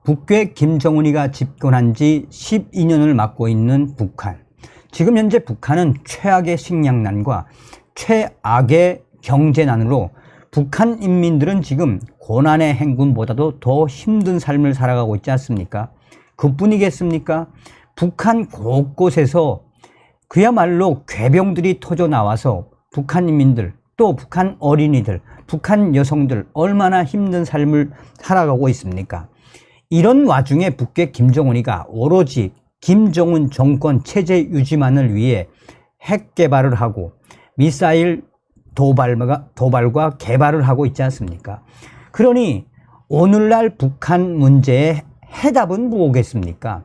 북괴 김정은이가 집권한 지 12년을 맞고 있는 북한. 지금 현재 북한은 최악의 식량난과 최악의 경제난으로 북한 인민들은 지금 고난의 행군보다도 더 힘든 삶을 살아가고 있지 않습니까? 그뿐이겠습니까? 북한 곳곳에서 그야말로 괴병들이 터져 나와서 북한 인민들, 또 북한 어린이들, 북한 여성들 얼마나 힘든 삶을 살아가고 있습니까? 이런 와중에 북괴 김정은이가 오로지 김정은 정권 체제 유지만을 위해 핵 개발을 하고 미사일 도발과 개발을 하고 있지 않습니까? 그러니 오늘날 북한 문제의 해답은 무엇겠습니까?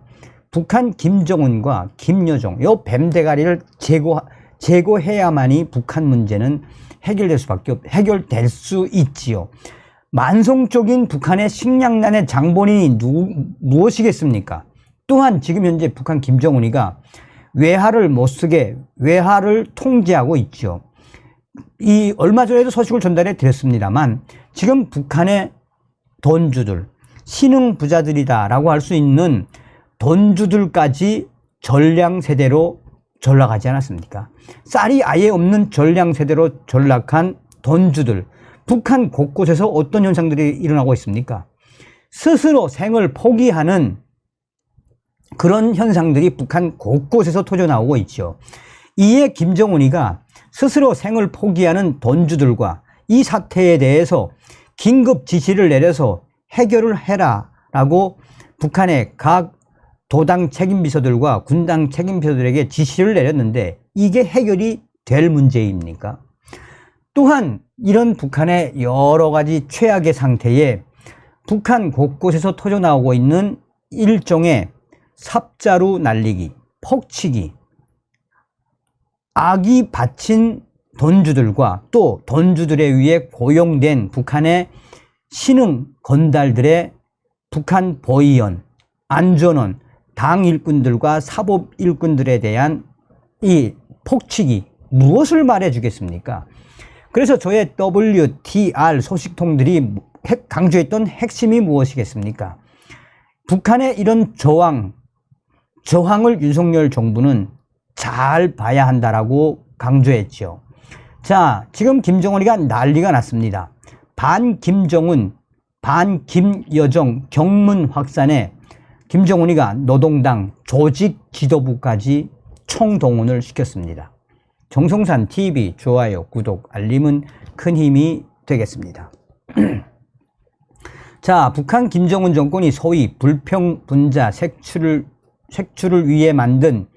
북한 김정은과 김여정 요 뱀대가리를 제거해야만이 북한 문제는 해결될 수 있지요. 만성적인 북한의 식량난의 장본인이 무엇이겠습니까? 또한 지금 현재 북한 김정은이가 외화를 못쓰게 외화를 통제하고 있죠. 얼마 전에도 소식을 전달해 드렸습니다만 지금 북한의 돈주들, 신흥 부자들이다라고 할 수 있는 돈주들까지 전량세대로 전락하지 않았습니까? 쌀이 아예 없는 전량세대로 전락한 돈주들, 북한 곳곳에서 어떤 현상들이 일어나고 있습니까? 스스로 생을 포기하는 그런 현상들이 북한 곳곳에서 터져나오고 있죠. 이에 김정은이가 스스로 생을 포기하는 돈주들과 이 사태에 대해서 긴급 지시를 내려서 해결을 해라 라고 북한의 각 도당 책임비서들과 군당 책임비서들에게 지시를 내렸는데 이게 해결이 될 문제입니까? 또한 이런 북한의 여러 가지 최악의 상태에 북한 곳곳에서 터져나오고 있는 일종의 삽자루 날리기, 폭치기, 악이 바친 돈주들과 또 돈주들에 의해 고용된 북한의 신흥 건달들의 북한 보위원, 안전원, 당 일꾼들과 사법 일꾼들에 대한 이 폭치기 무엇을 말해 주겠습니까? 그래서 저의 WTR 소식통들이 강조했던 핵심이 무엇이겠습니까? 북한의 이런 저항을 윤석열 정부는 잘 봐야 한다라고 강조했죠. 자, 지금 김정은이가 난리가 났습니다. 반 김정은, 반 김여정 경문 확산에 김정은이가 노동당 조직 지도부까지 총동원을 시켰습니다. 정성산 TV 좋아요, 구독, 알림은 큰 힘이 되겠습니다. 자, 북한 김정은 정권이 소위 불평분자 색출을 위해 만든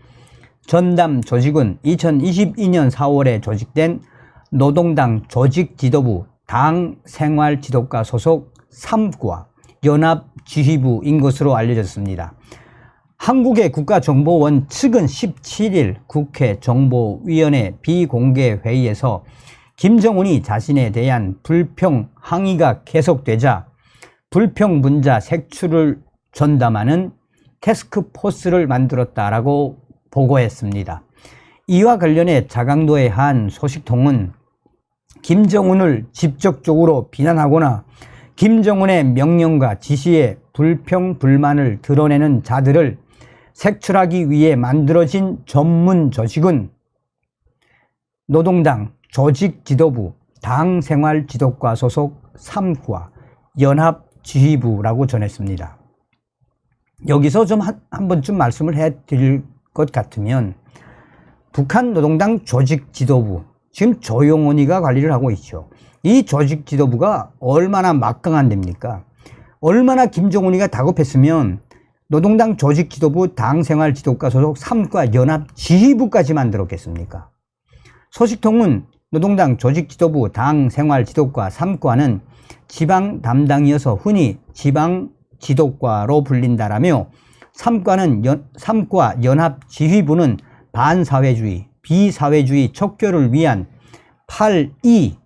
전담 조직은 2022년 4월에 조직된 노동당 조직지도부 당생활지도과 소속 3과 연합지휘부인 것으로 알려졌습니다. 한국의 국가정보원 측은 17일 국회 정보위원회 비공개 회의에서 김정은이 자신에 대한 불평 항의가 계속되자 불평분자 색출을 전담하는 태스크포스를 만들었다라고 보고했습니다. 이와 관련해 자강도의 한 소식통은 김정은을 직접적으로 비난하거나 김정은의 명령과 지시에 불평, 불만을 드러내는 자들을 색출하기 위해 만들어진 전문 조직은 노동당 조직지도부 당생활지도과 소속 3과 연합지휘부라고 전했습니다. 여기서 좀 한 번쯤 말씀을 해드릴 것 같으면 북한 노동당 조직지도부, 지금 조용원이가 관리를 하고 있죠. 이 조직지도부가 얼마나 막강한 데입니까? 얼마나 김정은이가 다급했으면 노동당 조직지도부 당생활지도과 소속 3과 연합지휘부까지 만들었겠습니까? 소식통은 노동당 조직지도부 당생활지도과 3과는 지방 담당이어서 흔히 지방지도과로 불린다라며 3과 연합지휘부는 반사회주의, 비사회주의 척결을 위한 82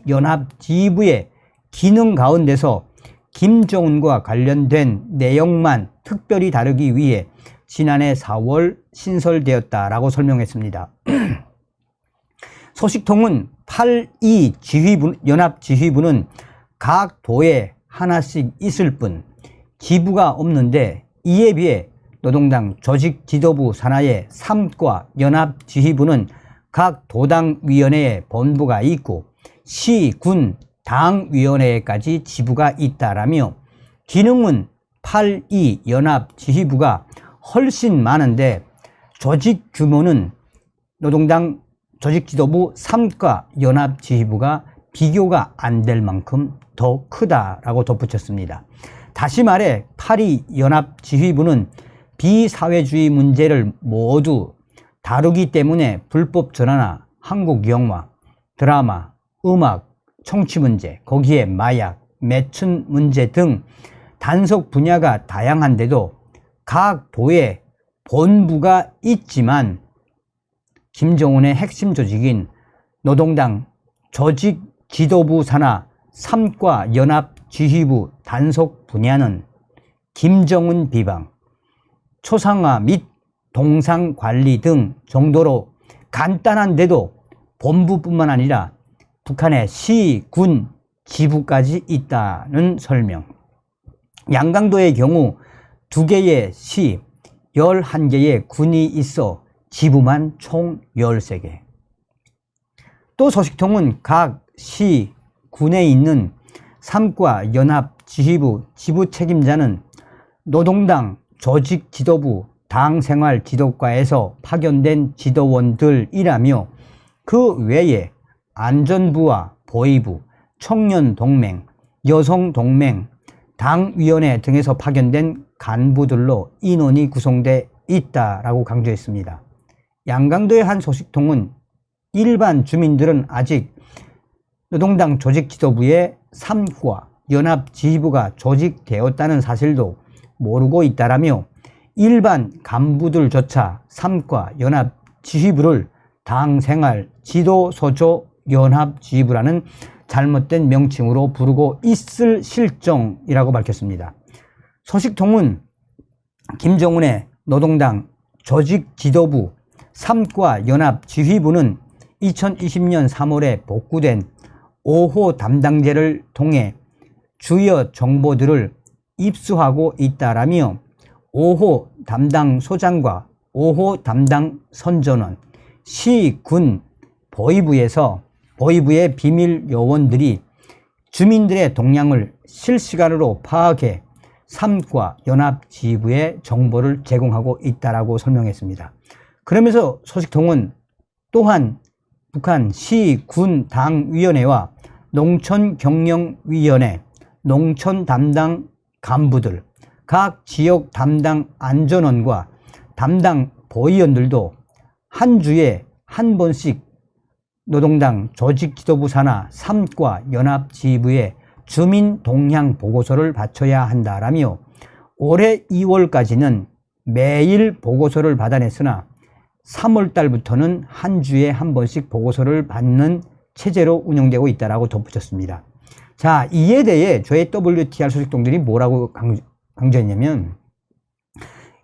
연합지휘부의 기능 가운데서 김정은과 관련된 내용만 특별히 다루기 위해 지난해 4월 신설되었다라고 설명했습니다. 소식통은 82 연합지휘부는 각 도에 하나씩 있을 뿐 지부가 없는데 이에 비해 노동당 조직 지도부 산하의 3과 연합지휘부는 각 도당위원회에 본부가 있고 시, 군, 당위원회까지 지부가 있다라며 기능은 8.2 연합지휘부가 훨씬 많은데 조직 규모는 노동당 조직지도부 3과 연합지휘부가 비교가 안 될 만큼 더 크다라고 덧붙였습니다. 다시 말해 8.2 연합지휘부는 비사회주의 문제를 모두 다루기 때문에 불법 전화나 한국 영화, 드라마, 음악, 청취 문제, 거기에 마약, 매춘 문제 등 단속 분야가 다양한데도 각 도에 본부가 있지만 김정은의 핵심 조직인 노동당 조직 지도부 산하 3과 연합지휘부 단속 분야는 김정은 비방, 초상화 및 동상관리 등 정도로 간단한데도 본부뿐만 아니라 북한의 시, 군, 지부까지 있다는 설명. 양강도의 경우 2개의 시, 11개의 군이 있어 지부만 총 13개. 또 소식통은 각 시, 군에 있는 3과 연합지휘부 지부 책임자는 노동당 조직지도부 당생활지도과에서 파견된 지도원들이라며 그 외에 안전부와 보위부, 청년동맹, 여성동맹, 당위원회 등에서 파견된 간부들로 인원이 구성돼 있다라고 강조했습니다. 양강도의 한 소식통은 일반 주민들은 아직 노동당 조직지도부의 3과 연합지휘부가 조직되었다는 사실도 모르고 있다라며 일반 간부들조차 3과 연합지휘부를 당생활 지도소조 연합지휘부라는 잘못된 명칭으로 부르고 있을 실정이라고 밝혔습니다. 소식통은 김정은의 노동당 조직지도부 3과 연합지휘부는 2020년 3월에 복구된 5호 담당제를 통해 주요 정보들을 입수하고 있다라며 5호 담당 소장과 5호 담당 선전원, 시, 군, 보위부의 비밀 요원들이 주민들의 동향을 실시간으로 파악해 3과 연합지휘부에 정보를 제공하고 있다라고 설명했습니다. 그러면서 소식통은 또한 북한 시, 군, 당위원회와 농촌경영위원회, 농촌 담당 간부들, 각 지역 담당 안전원과 담당 보위원들도 한 주에 한 번씩 노동당 조직지도부 산하 3과 연합지휘부에 주민 동향 보고서를 바쳐야 한다라며 올해 2월까지는 매일 보고서를 받아냈으나 3월 달부터는 한 주에 한 번씩 보고서를 받는 체제로 운영되고 있다고 덧붙였습니다. 자, 이에 대해 저의 WTR 소식통들이 뭐라고 강조했냐면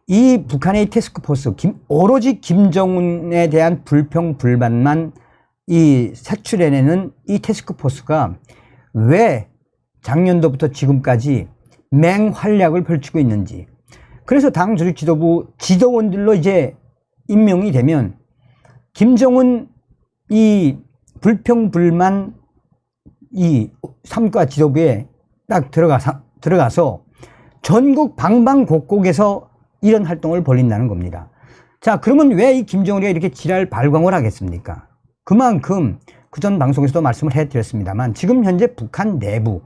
이 북한의 태스크포스, 오로지 김정은에 대한 불평, 불만만 색출해내는 이 태스크포스가 왜 작년도부터 지금까지 맹활약을 펼치고 있는지. 그래서 당 조직 지도부 지도원들로 이제 임명이 되면 김정은 이 불평, 불만 이 3과 지도부에 딱 들어가서 전국 방방곡곡에서 이런 활동을 벌린다는 겁니다. 자, 그러면 왜 이 김정은이가 이렇게 지랄 발광을 하겠습니까? 그만큼 그전 방송에서도 말씀을 해드렸습니다만 지금 현재 북한 내부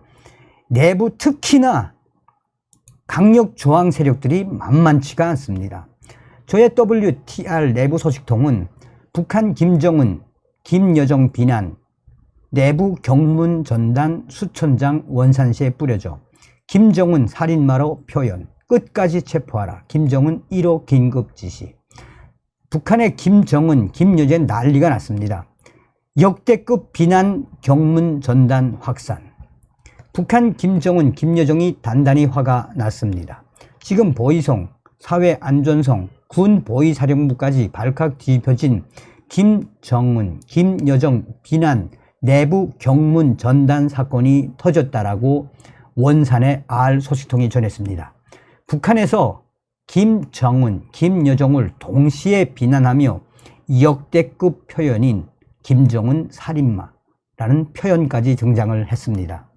특히나 강력 저항 세력들이 만만치가 않습니다. 저의 WTR 내부 소식통은 북한 김정은, 김여정 비난, 내부 경문 전단 수천 장 원산시에 뿌려져 김정은 살인마로 표현, 끝까지 체포하라, 김정은 1호 긴급 지시. 북한의 김정은, 김여정 난리가 났습니다. 역대급 비난 경문 전단 확산. 북한 김정은, 김여정이 단단히 화가 났습니다. 지금 보이성, 사회안전성, 군보위사령부까지 발칵 뒤집혀진 김정은, 김여정 비난 내부 경문 전단 사건이 터졌다라고 원산의 알 소식통이 전했습니다. 북한에서 김정은, 김여정을 동시에 비난하며 역대급 표현인 김정은 살인마라는 표현까지 등장을 했습니다.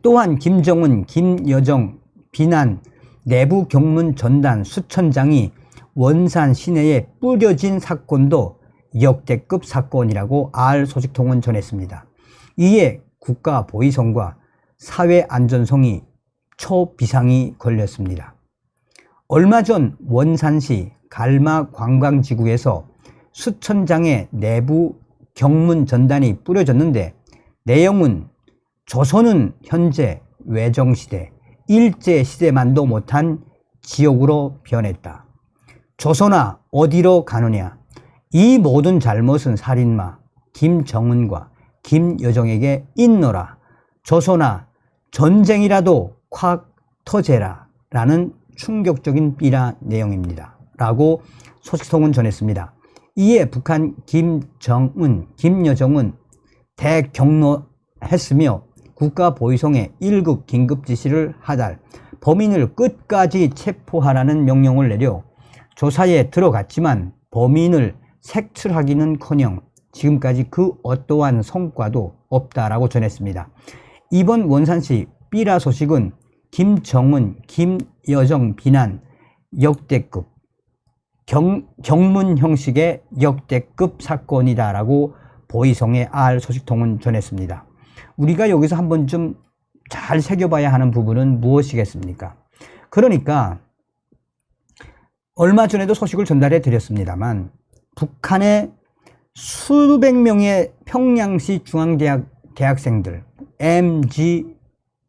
또한 김정은, 김여정 비난 내부 경문 전단 수천 장이 원산 시내에 뿌려진 사건도 역대급 사건이라고 알소식통은 전했습니다. 이에 국가 보위성과 사회 안전성이 초비상이 걸렸습니다. 얼마 전 원산시 갈마 관광지구에서 수천 장의 내부 경문 전단이 뿌려졌는데 내용은 조선은 현재 외정시대, 일제시대만도 못한 지옥으로 변했다. 조선아 어디로 가느냐. 이 모든 잘못은 살인마 김정은과 김여정에게 있노라. 조선아 전쟁이라도 콱 터제라 라는 충격적인 삐라 내용입니다. 라고 소식통은 전했습니다. 이에 북한 김정은, 김여정은 대경로했으며 국가보위성에 1급 긴급지시를 하달, 범인을 끝까지 체포하라는 명령을 내려 조사에 들어갔지만 범인을 색출하기는커녕 지금까지 그 어떠한 성과도 없다라고 전했습니다. 이번 원산시 삐라 소식은 김정은, 김여정 비난 역대급, 경문 형식의 역대급 사건이다라고 보위성의 소식통은 전했습니다. 우리가 여기서 한번 좀 잘 새겨봐야 하는 부분은 무엇이겠습니까? 그러니까 얼마 전에도 소식을 전달해 드렸습니다만 북한의 수백 명의 평양시 중앙대학 대학생들, MG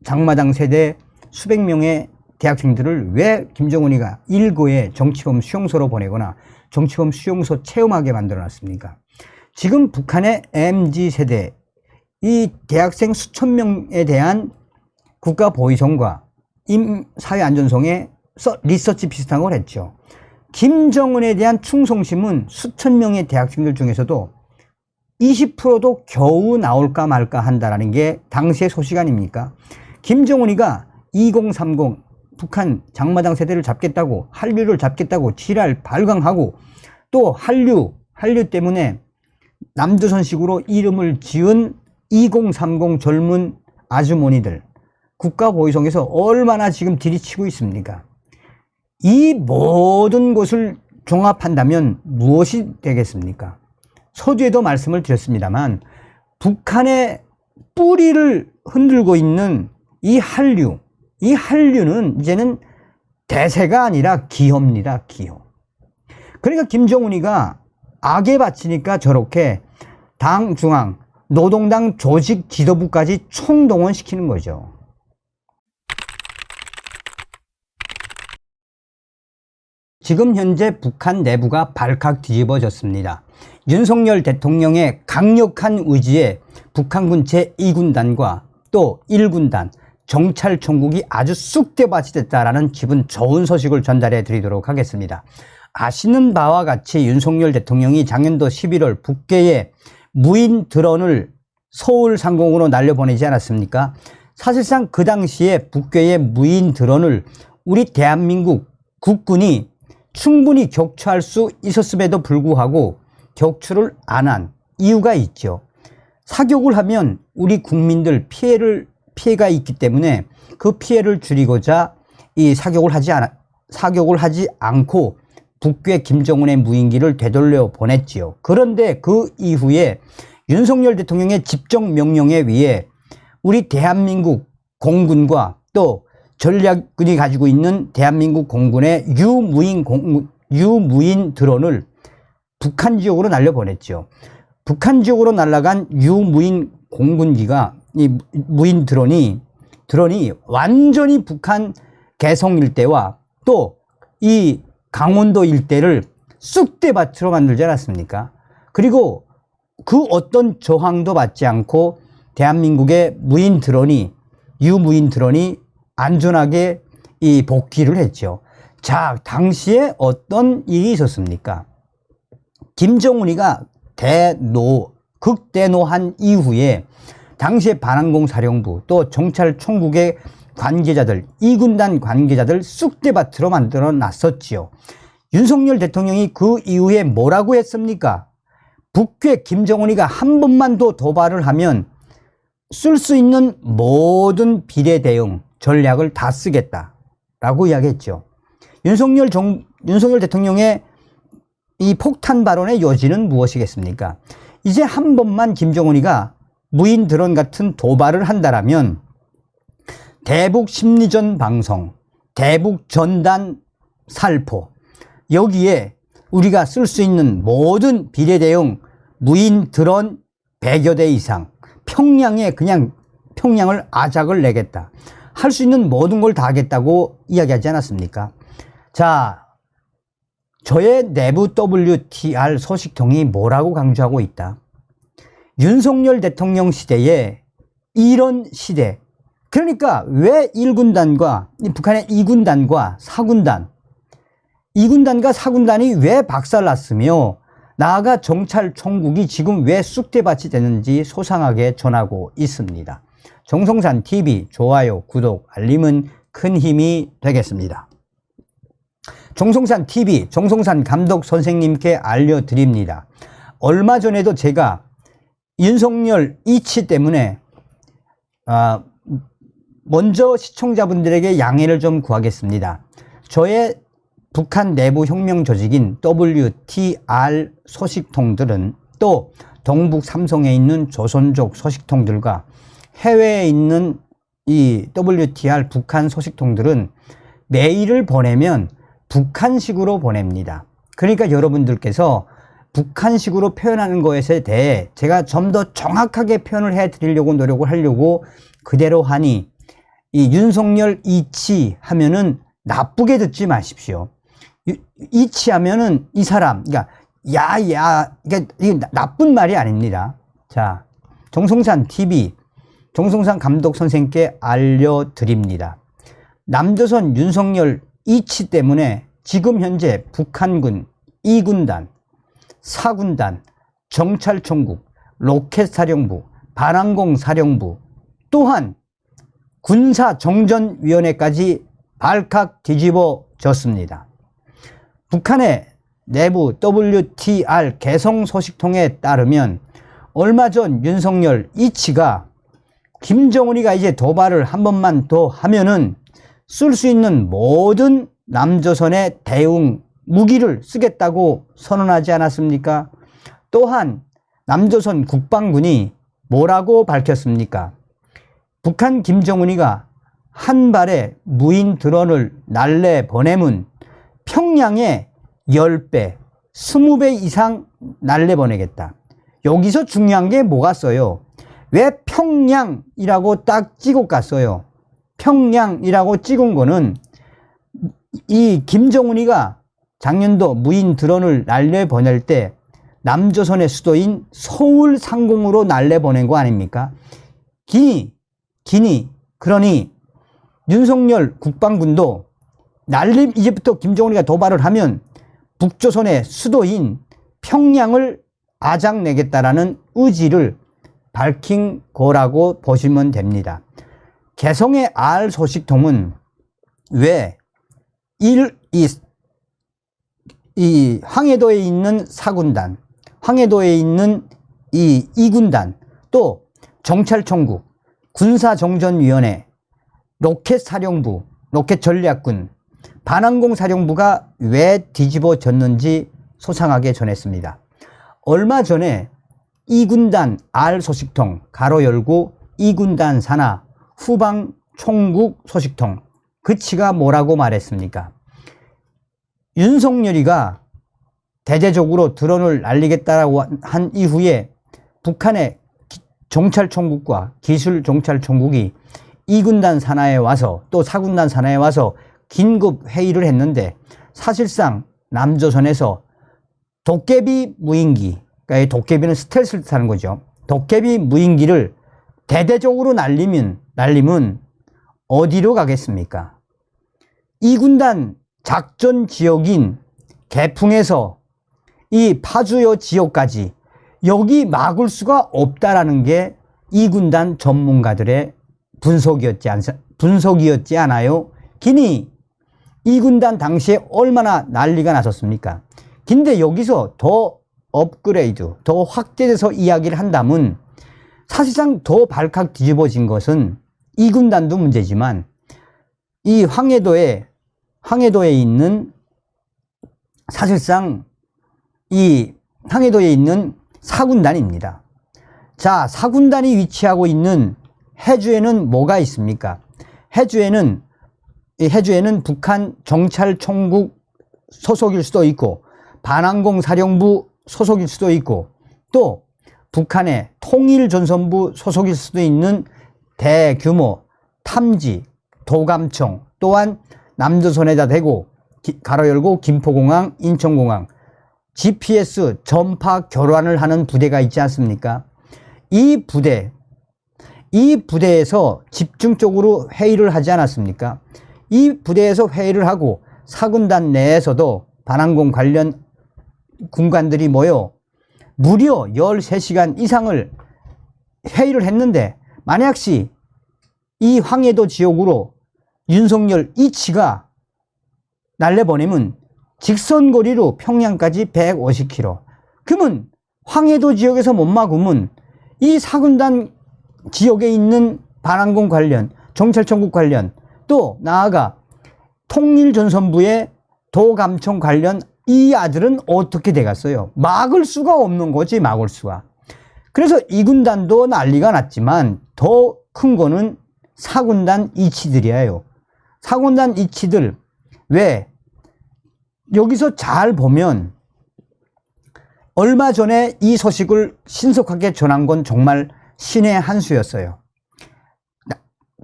장마당 세대 수백 명의 대학생들을 왜 김정은이가 일고에 정치범 수용소로 보내거나 정치범 수용소 체험하게 만들어 놨습니까? 지금 북한의 MG 세대, 이 대학생 수천 명에 대한 국가보위성과 사회안전성의 리서치 비슷한 걸 했죠. 김정은에 대한 충성심은 수천 명의 대학생들 중에서도 20%도 겨우 나올까 말까 한다는 게 당시의 소식 아닙니까? 김정은이가 2030 북한 장마당 세대를 잡겠다고, 한류를 잡겠다고 지랄 발광하고, 또 한류 때문에 남조선식으로 이름을 지은 2030 젊은 아주머니들, 국가보위성에서 얼마나 지금 들이치고 있습니까? 이 모든 것을 종합한다면 무엇이 되겠습니까? 서두에도 말씀을 드렸습니다만 북한의 뿌리를 흔들고 있는 이 한류는 이제는 대세가 아니라 기호입니다. 기호. 그러니까 김정은이가 악에 바치니까 저렇게 당 중앙, 노동당 조직 지도부까지 총동원시키는 거죠. 지금 현재 북한 내부가 발칵 뒤집어졌습니다. 윤석열 대통령의 강력한 의지에 북한군 제2군단과 또 1군단 정찰총국이 아주 쑥대밭이 됐다라는 기분 좋은 소식을 전달해 드리도록 하겠습니다. 아시는 바와 같이 윤석열 대통령이 작년도 11월 북괴에 무인 드론을 서울 상공으로 날려보내지 않았습니까? 사실상 그 당시에 북괴의 무인 드론을 우리 대한민국 국군이 충분히 격추할 수 있었음에도 불구하고 격추를 안 한 이유가 있죠. 사격을 하면 우리 국민들 피해가 있기 때문에 그 피해를 줄이고자 이 사격을 하지 않고 북괴 김정은의 무인기를 되돌려 보냈지요. 그런데 그 이후에 윤석열 대통령의 집정 명령에 의해 우리 대한민국 공군과 또 전략군이 가지고 있는 대한민국 공군의 유무인 드론을 북한 지역으로 날려보냈죠. 북한 지역으로 날아간 유무인 공군기가, 이 무인 드론이 완전히 북한 개성 일대와 또 이 강원도 일대를 쑥대밭으로 만들지 않았습니까? 그리고 그 어떤 저항도 받지 않고 대한민국의 유무인 드론이 안전하게 이 복귀를 했죠. 자, 당시에 어떤 일이 있었습니까? 김정은이가 극대노한 이후에 당시에 반항공 사령부 또 정찰총국의 관계자들, 2군단 관계자들 쑥대밭으로 만들어 놨었지요. 윤석열 대통령이 그 이후에 뭐라고 했습니까? 북괴 김정은이가 한 번만 더 도발을 하면 쓸 수 있는 모든 비례 대응 전략을 다 쓰겠다라고 이야기했죠. 윤석열 대통령의 이 폭탄 발언의 요지는 무엇이겠습니까? 이제 한 번만 김정은이가 무인 드론 같은 도발을 한다라면 대북 심리전 방송, 대북 전단 살포, 여기에 우리가 쓸 수 있는 모든 비례대응 무인 드론 100여 대 이상, 평양에 그냥 평양을 아작을 내겠다. 할 수 있는 모든 걸 다 하겠다고 이야기하지 않았습니까? 자, 저의 내부 WTR 소식통이 뭐라고 강조하고 있다? 윤석열 대통령 시대에 이런 시대, 그러니까 왜 1군단과 북한의 2군단과 4군단, 2군단과 4군단이 왜 박살났으며 나아가 정찰총국이 지금 왜 쑥대밭이 되는지 소상하게 전하고 있습니다. 정성산 TV 좋아요, 구독, 알림은 큰 힘이 되겠습니다. 정성산 TV, 정성산 감독 선생님께 알려드립니다. 얼마 전에도 제가 윤석열 이치 때문에 먼저 시청자분들에게 양해를 좀 구하겠습니다. 저의 북한 내부 혁명 조직인 WTR 소식통들은 또 동북 삼성에 있는 조선족 소식통들과 해외에 있는 이 WTR 북한 소식통들은 메일을 보내면 북한식으로 보냅니다. 그러니까 여러분들께서 북한식으로 표현하는 것에 대해 제가 좀 더 정확하게 표현을 해 드리려고 노력을 하려고 그대로 하니 이 윤석열 이치 하면은 나쁘게 듣지 마십시오. 이치 하면은 이 사람, 그러니까 그러니까 이게 나쁜 말이 아닙니다. 자, 정성산 TV, 정성산 감독 선생님께 알려드립니다. 남조선 윤석열 이치 때문에 지금 현재 북한군 2군단, 4군단, 정찰총국, 로켓사령부, 반항공사령부, 또한 군사정전위원회까지 발칵 뒤집어졌습니다. 북한의 내부 WTR 개성 소식통에 따르면 얼마 전 윤석열 이치가 김정은이가 이제 도발을 한 번만 더 하면은 쓸 수 있는 모든 남조선의 대응 무기를 쓰겠다고 선언하지 않았습니까? 또한 남조선 국방군이 뭐라고 밝혔습니까? 북한 김정은이가 한 발의 무인 드론을 날래 보내면 평양에 10배, 20배 이상 날래 보내겠다. 여기서 중요한 게 뭐가 써요? 왜 평양이라고 딱 찍어 갔어요? 평양이라고 찍은 거는 이 김정은이가 작년도 무인 드론을 날려 보낼 때 남조선의 수도인 서울 상공으로 날려 보낸 거 아닙니까? 그러니 윤석열 국방군도 날림 이제부터 김정은이가 도발을 하면 북조선의 수도인 평양을 아작내겠다라는 의지를 밝힌 거라고 보시면 됩니다. 개성의 R 소식통은 왜 이 황해도에 있는 4군단, 황해도에 있는 이 2군단, 또 정찰총국, 군사정전위원회, 로켓사령부, 로켓전략군, 반항공사령부가 왜 뒤집어졌는지 소상하게 전했습니다. 얼마 전에 2군단 R 소식통 가로 열고 2군단 산하 후방총국 소식통 그치가 뭐라고 말했습니까? 윤석열이가 대대적으로 드론을 날리겠다라고 한 이후에 북한의 정찰총국과 기술정찰총국이 2군단 산하에 와서 또 4군단 산하에 와서 긴급 회의를 했는데 사실상 남조선에서 도깨비 무인기, 그러니까 도깨비는 스텔스를 타는 거죠. 도깨비 무인기를 대대적으로 날리면 어디로 가겠습니까? 2군단 작전 지역인 개풍에서 이 파주요 지역까지 여기 막을 수가 없다라는 게 2군단 전문가들의 분석이었지 않아요? 기니 이 군단 당시에 얼마나 난리가 났었습니까? 근데 여기서 더 업그레이드, 더 확대돼서 이야기를 한다면 사실상 더 발칵 뒤집어진 것은 이 군단도 문제지만 이 황해도에 있는 사실상 이 황해도에 있는 사군단입니다. 자, 사군단이 위치하고 있는 해주에는 뭐가 있습니까? 해주에는 북한 정찰총국 소속일 수도 있고 반항공 사령부 소속일 수도 있고 또 북한의 통일전선부 소속일 수도 있는 대규모 탐지, 도감청 또한 남조선에다 대고 가로 열고 김포공항, 인천공항 GPS 전파 교란을 하는 부대가 있지 않습니까? 이 부대에서 집중적으로 회의를 하지 않았습니까? 이 부대에서 회의를 하고 사군단 내에서도 반항공 관련 군관들이 모여 무려 13시간 이상을 회의를 했는데 만약시 이 황해도 지역으로 윤석열 이치가 날려보내면 직선거리로 평양까지 150km. 그러면 황해도 지역에서 못 막으면 이 사군단 지역에 있는 반항공 관련, 정찰총국 관련, 또 나아가 통일전선부의 도감청 관련 이 아들은 어떻게 돼갔어요? 막을 수가 없는 거지, 막을 수가. 그래서 이 군단도 난리가 났지만 더 큰 거는 사군단 이치들이에요. 사군단 이치들. 왜? 여기서 잘 보면 얼마 전에 이 소식을 신속하게 전한 건 정말 신의 한 수였어요.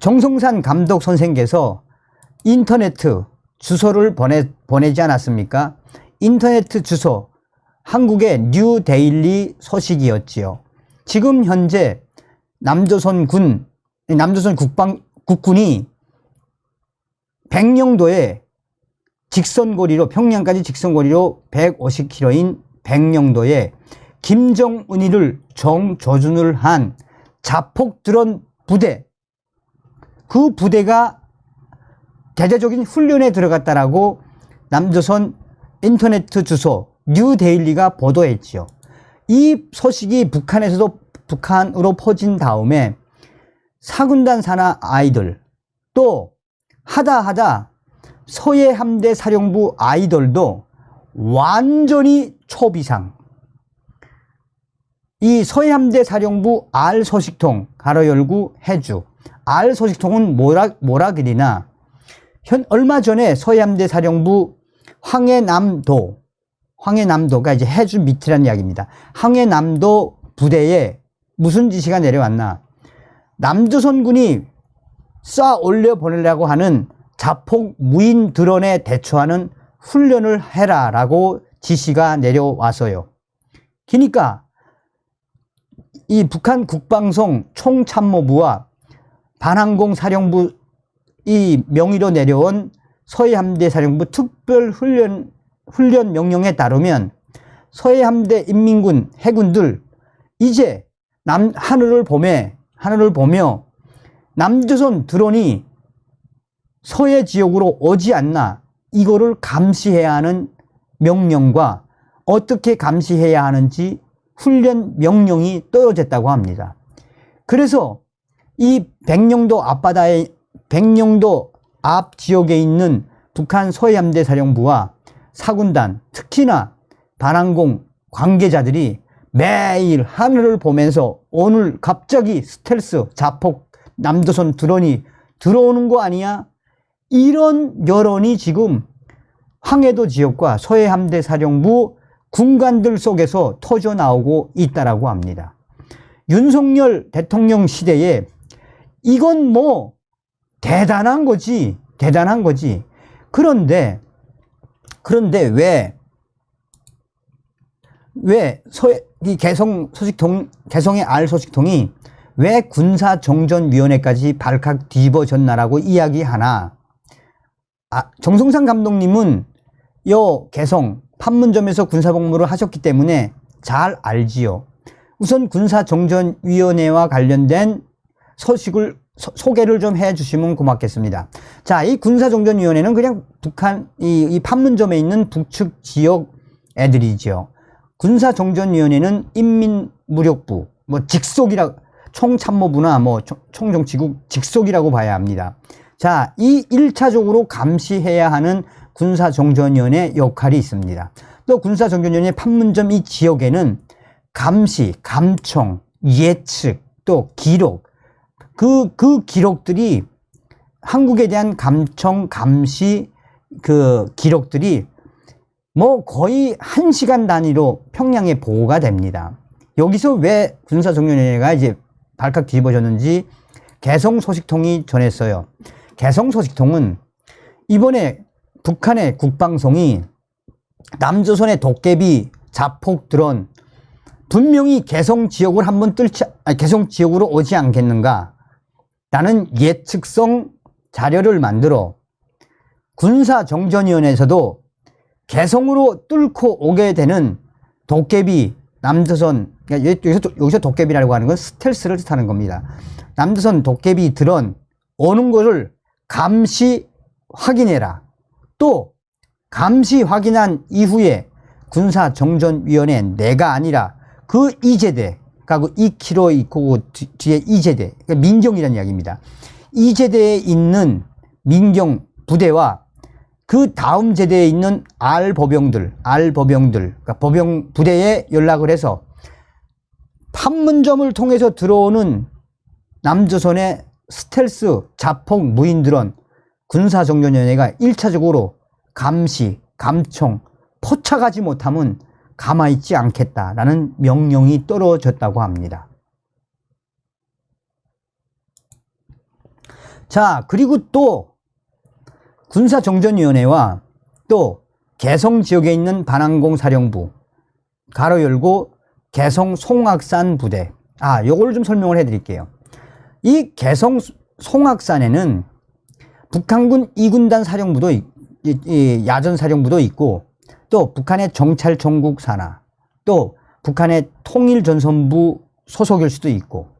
정성산 감독 선생께서 인터넷 주소를 보내지 않았습니까? 인터넷 주소, 한국의 뉴데일리 소식이었지요. 지금 현재 남조선 국군이 백령도에 직선거리로 평양까지 직선거리로 150km인 백령도에 김정은이를 정조준을 한 자폭 드론 부대, 그 부대가 대대적인 훈련에 들어갔다라고 남조선 인터넷 주소 뉴데일리가 보도했지요. 이 소식이 북한으로 퍼진 다음에 사군단 산하 아이들 또 하다 서해 함대 사령부 아이들도 완전히 초비상. 이 서해 함대 사령부 R 소식통 가로 열고 해주. R 소식통은 뭐라 그리나 얼마 전에 서해 함대 사령부 황해남도가 이제 해주 밑이라는 이야기입니다. 황해남도 부대에 무슨 지시가 내려왔나? 남조선군이 쏴 올려 보내려고 하는 자폭 무인 드론에 대처하는 훈련을 해라라고 지시가 내려와서요. 그러니까 이 북한 국방성 총참모부와 반항공 사령부 이 명의로 내려온 서해함대 사령부 특별 훈련 명령에 따르면 서해함대 인민군 해군들 이제 하늘을 보며 남조선 드론이 서해 지역으로 오지 않나 이거를 감시해야 하는 명령과 어떻게 감시해야 하는지 훈련 명령이 떨어졌다고 합니다. 그래서 이 백령도 앞 지역에 있는 북한 서해함대 사령부와 사군단, 특히나 반항공 관계자들이 매일 하늘을 보면서 오늘 갑자기 스텔스 자폭 남조선 드론이 들어오는 거 아니야? 이런 여론이 지금 황해도 지역과 서해함대 사령부 군관들 속에서 터져 나오고 있다라고 합니다. 윤석열 대통령 시대에 이건 뭐 대단한 거지. 그런데 왜 이 개성의 R 소식통이 왜 군사정전위원회까지 발칵 뒤집어졌나라고 이야기하나? 정성상 감독님은 개성 판문점에서 군사복무를 하셨기 때문에 잘 알지요. 우선 군사정전위원회와 관련된 소식을 소개를 좀 해주시면 고맙겠습니다. 자, 이 군사정전위원회는 그냥 북한 이 판문점에 있는 북측 지역 애들이죠. 군사정전위원회는 인민무력부, 뭐 직속이라 총참모부나 뭐 총정치국 직속이라고 봐야 합니다. 자, 이 1차적으로 감시해야 하는 군사정전위원회 역할이 있습니다. 또 군사정전위원회 판문점 이 지역에는 감시, 감청, 예측, 또 기록, 그 기록들이 한국에 대한 감청, 감시 그 기록들이 뭐 거의 1시간 단위로 평양에 보고가 됩니다. 여기서 왜 군사정전위원회가 이제 발칵 뒤집어졌는지 개성소식통이 전했어요. 개성소식통은 이번에 북한의 국방성이 남조선의 도깨비, 자폭 드론 분명히 개성 지역을 한번 개성 지역으로 오지 않겠는가? 라는 예측성 자료를 만들어 군사정전위원회에서도 개성으로 뚫고 오게 되는 도깨비, 남조선, 여기서 도깨비라고 하는 건 스텔스를 뜻하는 겁니다. 남조선 도깨비 드론 오는 것을 감시 확인해라. 또 감시 확인한 이후에 군사정전위원회 내가 아니라 그 이제대, 그리고 2km 있고 뒤에 이제대, 그러니까 민경이라는 이야기입니다. 이제대에 있는 민경 부대와 그 다음 제대에 있는 R보병들, 그러니까 보병 부대에 연락을 해서 판문점을 통해서 들어오는 남조선의 스텔스 자폭 무인 드론 군사정전위원회가 1차적으로 감시, 감청, 포착하지 못하면 가만히 있지 않겠다라는 명령이 떨어졌다고 합니다. 자, 그리고 또 군사정전위원회와 또 개성 지역에 있는 반항공 사령부 가로 열고 개성 송악산 부대, 요걸 좀 설명을 해드릴게요. 이 개성 송악산에는 북한군 2군단 사령부도 야전 사령부도 있고 또 북한의 정찰총국 산하, 또 북한의 통일전선부 소속일 수도 있고,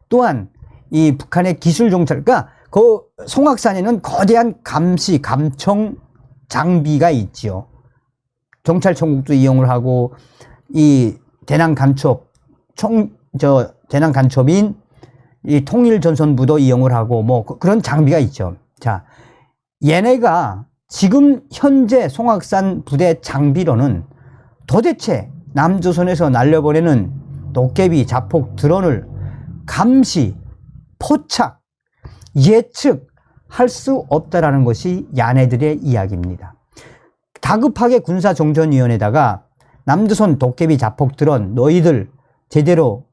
또한 이 북한의 기술정찰, 그러니까 그 송악산에는 거대한 감시, 감청 장비가 있지요. 정찰총국도 이용을 하고 이 대남 간첩 대남 간첩인 이 통일전선부도 이용을 하고 뭐 그런 장비가 있죠. 자, 얘네가 지금 현재 송악산 부대 장비로는 도대체 남조선에서 날려보내는 도깨비, 자폭 드론을 감시, 포착, 예측할 수 없다라는 것이 야네들의 이야기입니다. 다급하게 군사정전위원회에다가 남조선 도깨비, 자폭 드론 너희들 제대로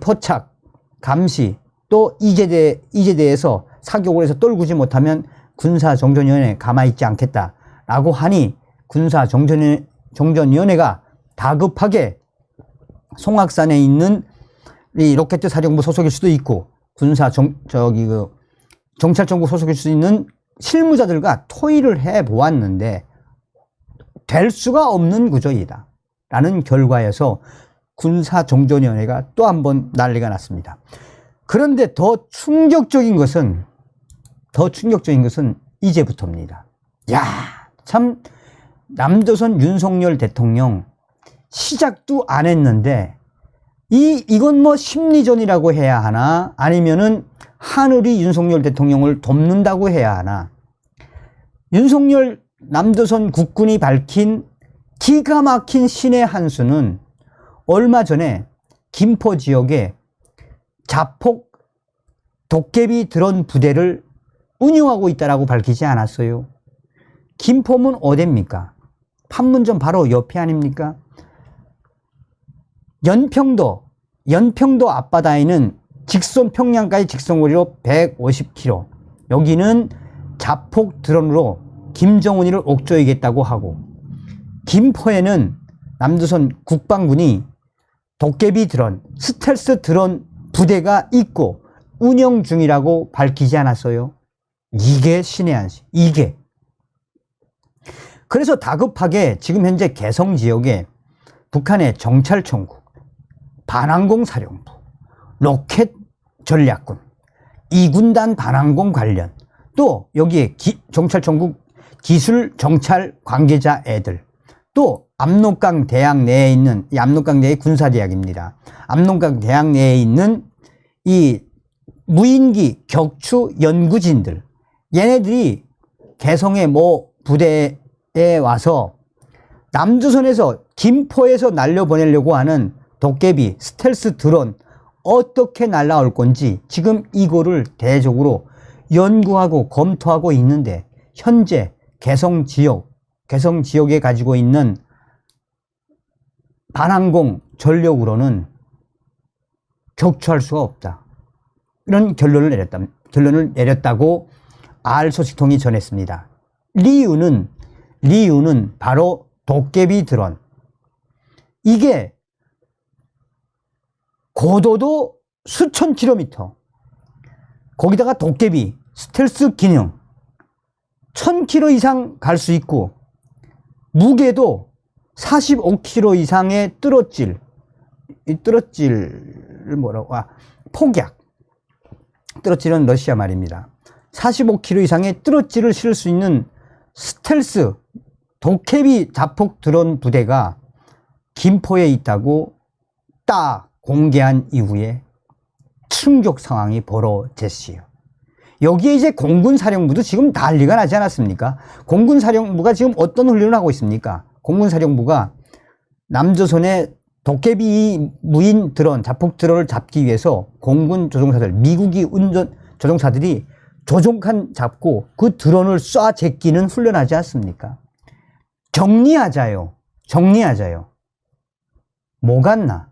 포착, 감시, 또 이제대에서 사격을 해서 떨구지 못하면 군사정전위원회 가만히 있지 않겠다라고 하니 군사정전위원회가 다급하게 송악산에 있는 이 로켓 사령부 소속일 수도 있고 정찰총국 소속일 수 있는 실무자들과 토의를 해 보았는데 될 수가 없는 구조이다 라는 결과에서 군사정전위원회가 또 한 번 난리가 났습니다. 그런데 더 충격적인 것은 이제부터입니다. 야, 참 남조선 윤석열 대통령 시작도 안 했는데 이건 뭐 심리전이라고 해야 하나, 아니면은 하늘이 윤석열 대통령을 돕는다고 해야 하나. 윤석열 남조선 국군이 밝힌 기가 막힌 신의 한 수는 얼마 전에 김포 지역에 자폭 도깨비 드론 부대를 운영하고 있다라고 밝히지 않았어요. 김포면 어디입니까? 판문점 바로 옆에 아닙니까? 연평도 앞바다에는 평양까지 직선거리로 150km. 여기는 자폭 드론으로 김정은이를 옥죄이겠다고 하고, 김포에는 남조선 국방군이 도깨비 드론, 스텔스 드론 부대가 있고 운영 중이라고 밝히지 않았어요. 이게 신의 한 수, 이게. 그래서 다급하게 지금 현재 개성 지역에 북한의 정찰총국, 반항공 사령부, 로켓 전략군, 2군단 반항공 관련, 또 여기에 경찰청국 기술 정찰 관계자 애들, 또 압록강 대학 내에 있는, 이 압록강 내의 군사대학입니다. 압록강 대학 내에 있는 이 무인기 격추 연구진들, 얘네들이 개성의 모 부대에 와서 남조선에서 김포에서 날려보내려고 하는 도깨비 스텔스 드론 어떻게 날라올 건지 지금 이거를 대적으로 연구하고 검토하고 있는데, 현재 개성 지역에 가지고 있는 반항공 전력으로는 격추할 수가 없다, 이런 결론을 내렸다고 알 소식통이 전했습니다. 이유는 바로 도깨비 드론. 이게 고도도 수천 킬로미터, 거기다가 도깨비 스텔스 기능 1000km 이상 갈 수 있고, 무게도 45kg 이상의 폭약, 뚜렷질은 러시아 말입니다. 45kg 이상의 뚜렷질을 실을 수 있는 스텔스 도깨비 자폭 드론 부대가 김포에 있다고 딱 공개한 이후에 충격 상황이 벌어졌어요. 여기에 이제 공군사령부도 지금 난리가 나지 않았습니까? 공군사령부가 지금 어떤 훈련을 하고 있습니까? 공군사령부가 남조선의 도깨비 무인 드론, 자폭 드론을 잡기 위해서 공군 조종사들, 미국이 운전 조종사들이 조종칸 잡고 그 드론을 쏴 제끼는 훈련하지 않습니까? 정리하자요. 뭐 같나?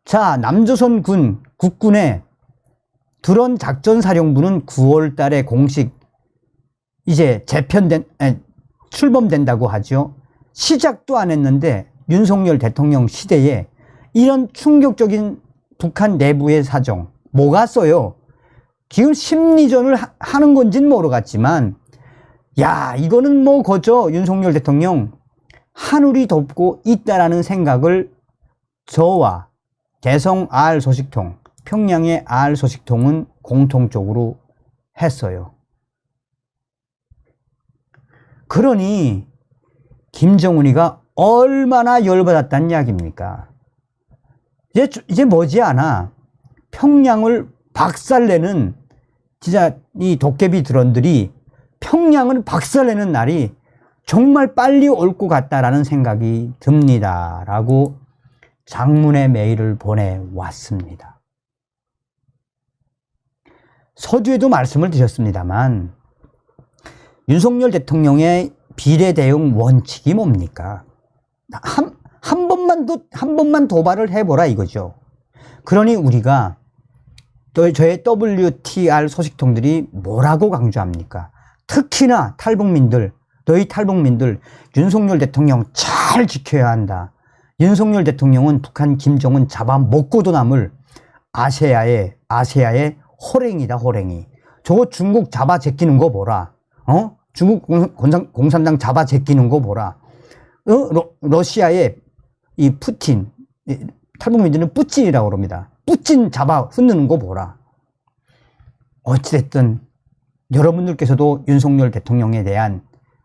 자, 남조선 국군의 드론 작전사령부는 9월 달에 공식 이제 출범된다고 하죠. 시작도 안 했는데 윤석열 대통령 시대에 이런 충격적인 북한 내부의 사정, 뭐가 써요? 지금 심리전을 하는 건지는 모르겠지만, 야, 이거는 뭐 거저 윤석열 대통령 하늘이 덮고 있다라는 생각을 저와 개성 R 소식통, 평양의 R 소식통은 공통적으로 했어요. 그러니 김정은이가 얼마나 열받았다는 이야기입니까? 이제 머지않아 평양을 박살내는, 진짜 이 도깨비 드론들이 평양을 박살내는 날이 정말 빨리 올 것 같다라는 생각이 듭니다, 라고 장문의 메일을 보내왔습니다. 서두에도 말씀을 드렸습니다만, 윤석열 대통령의 비례 대응 원칙이 뭡니까? 한 번만 도발을 해보라 이거죠. 그러니 우리가 또 저의 WTR 소식통들이 뭐라고 강조합니까? 특히나 탈북민들, 너희 탈북민들 윤석열 대통령 잘 지켜야 한다. 윤석열 대통령은 북한 김정은 잡아먹고도 남을 아시아의 호랭이다, 호랭이. 저거 중국 잡아 제끼는 거 보라. 중국 공산당 잡아 제끼는 거 보라. 러시아의 이 푸틴, 탈북민들은 뿌찐이라고 그럽니다. 뿌찐 잡아 흔드는 거 보라. 어찌됐든 여러분들께서도 윤석열 대통령에 대한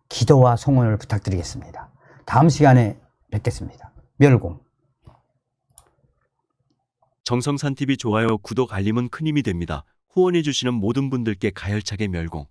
기도와 성원을 부탁드리겠습니다. 다음 시간에 뵙겠습니다. 멸공. 정성산TV 좋아요, 구독, 알림은 큰 힘이 됩니다. 후원해주시는 모든 분들께 가열차게 멸공.